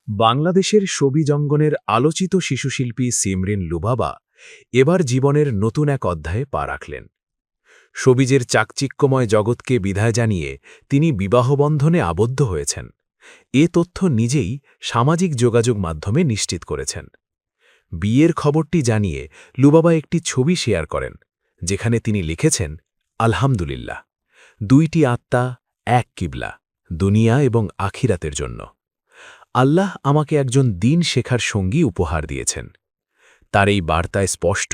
বাংলাদেশের ছবিজঙ্গনের আলোচিত শিশুশিল্পী সিমরিন লুবাবা এবার জীবনের নতুন এক অধ্যায়ে পা রাখলেন। সবিজের চাকচিক্যময় জগৎকে বিদায় জানিয়ে তিনি বিবাহবন্ধনে আবদ্ধ হয়েছেন। এ তথ্য নিজেই সামাজিক যোগাযোগ মাধ্যমে নিশ্চিত করেছেন। বিয়ের খবরটি জানিয়ে লুবাবা একটি ছবি শেয়ার করেন, যেখানে তিনি লিখেছেন, আলহামদুলিল্লাহ, দুইটি আত্মা, এক কিবলা, দুনিয়া এবং আখিরাতের জন্য। আল্লাহ আমাকে একজন দিন শেখার সঙ্গী উপহার দিয়েছেন। তার এই বার্তায় স্পষ্ট,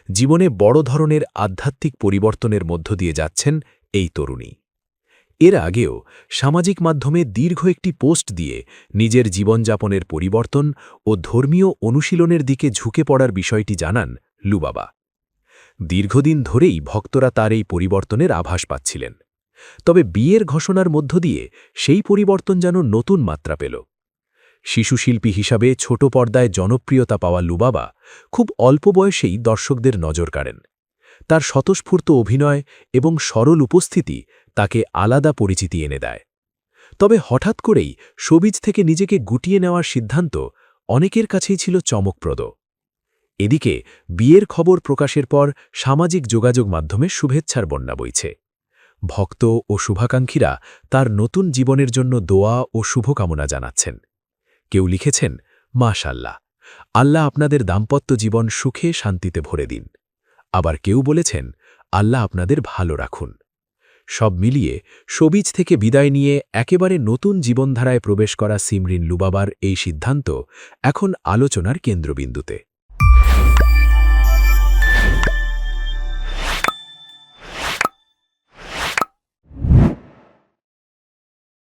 জীবনে বড় ধরনের আধ্যাত্মিক পরিবর্তনের মধ্য দিয়ে যাচ্ছেন এই তরুণী। এর আগেও সামাজিক মাধ্যমে দীর্ঘ একটি পোস্ট দিয়ে নিজের জীবনযাপনের পরিবর্তন ও ধর্মীয় অনুশীলনের দিকে ঝুঁকে পড়ার বিষয়টি জানান লুবাবা। দীর্ঘদিন ধরেই ভক্তরা তার এই পরিবর্তনের আভাস পাচ্ছিলেন। তবে বিয়ের ঘোষণার মধ্য দিয়ে সেই পরিবর্তন যেন নতুন মাত্রা পেল। শিশুশিল্পী হিসাবে ছোট পর্দায় জনপ্রিয়তা পাওয়া লুবাবা খুব অল্প বয়সেই দর্শকদের নজর কাড়েন। তার স্বতঃস্ফূর্ত অভিনয় এবং সরল উপস্থিতি তাকে আলাদা পরিচিতি এনে দেয়। তবে হঠাৎ করেই শোবিজ থেকে নিজেকে গুটিয়ে নেওয়ার সিদ্ধান্ত অনেকের কাছেই ছিল চমকপ্রদ। এদিকে বিয়ের খবর প্রকাশের পর সামাজিক যোগাযোগ মাধ্যমে শুভেচ্ছার বন্যা বইছে। ভক্ত ও শুভাকাঙ্ক্ষীরা তার নতুন জীবনের জন্য দোয়া ও শুভকামনা জানাচ্ছেন। কেউ লিখেছেন, মাশাআল্লাহ, আল্লাহ আপনাদের দাম্পত্য জীবন সুখে শান্তিতে ভরে দিন। আবার কেউ বলেছেন, আল্লাহ আপনাদের ভালো রাখুন। সব মিলিয়ে শোবিজ থেকে বিদায় নিয়ে একেবারে নতুন জীবনধারায় প্রবেশ করা সিমরিন লুবাবার এই সিদ্ধান্ত এখন আলোচনার কেন্দ্রবিন্দুতে।